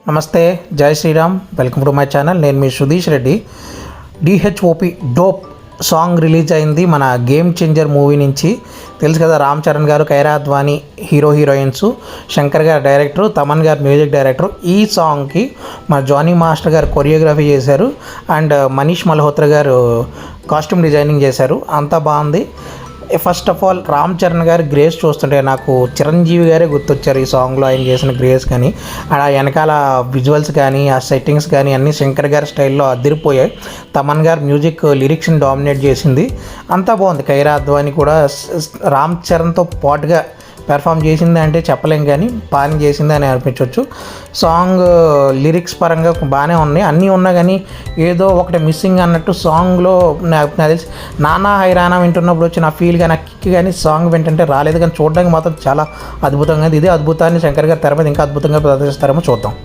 నమస్తే, జై Shri Ram. Welcome to my channel. నేను మీ Sudheesh Reddy. DHOP dope song release అయింది మన గేమ్ చేంజర్ మూవీ నుంచి. తెలుసు కదా, రామ్ చరణ్ గారు, కైరా అద్వానీ హీరోయిన్స్, శంకర్ గారు డైరెక్టర్, తమన్ గారు మ్యూజిక్ డైరెక్టర్. ఈ సాంగ్కి మన జానీ మాస్టర్ గారు కొరియోగ్రఫీ చేశారు అండ్ మనీష్ మల్హోత్రా గారు కాస్ట్యూమ్ డిజైనింగ్ చేశారు. అంతా బాగుంది. First of all Ram Charan గారి గ్రేస్ చూస్తుంటే నాకు చిరంజీవి గారే గుర్తొచ్చారు ఈ సాంగ్లో. ఆయన చేసిన గ్రేస్ కానీ, ఆ వెనకాల విజువల్స్ కానీ, ఆ సెట్టింగ్స్ కానీ అన్నీ శంకర్ గారి స్టైల్లో అదిరిపోయాయి. తమన్ గారు మ్యూజిక్ లిరిక్స్ని డామినేట్ చేసింది. అంతా బాగుంది. కైరా అద్వానీ కూడా రామ్ చరణ్తో పాటుగా పెర్ఫామ్ చేసింది అంటే చెప్పలేం, కానీ బాగానే చేసింది అని అనిపించవచ్చు. సాంగ్ లిరిక్స్ పరంగా బాగానే ఉన్నాయి, అన్నీ ఉన్నా కానీ ఏదో ఒకటి మిస్సింగ్ అన్నట్టు సాంగ్లో నాకు తెలిసి నానా హైరానా వింటున్నప్పుడు వచ్చి నా ఫీల్ కానీ, నా కిక్ కానీ సాంగ్ వింటుంటే రాలేదు. కానీ చూడడానికి మాత్రం చాలా అద్భుతంగా ఉంది. ఇదే అద్భుతాన్ని శంకర్ గారు తెర మీద ఇంకా అద్భుతంగా ప్రదర్శిస్తారేమో చూద్దాం.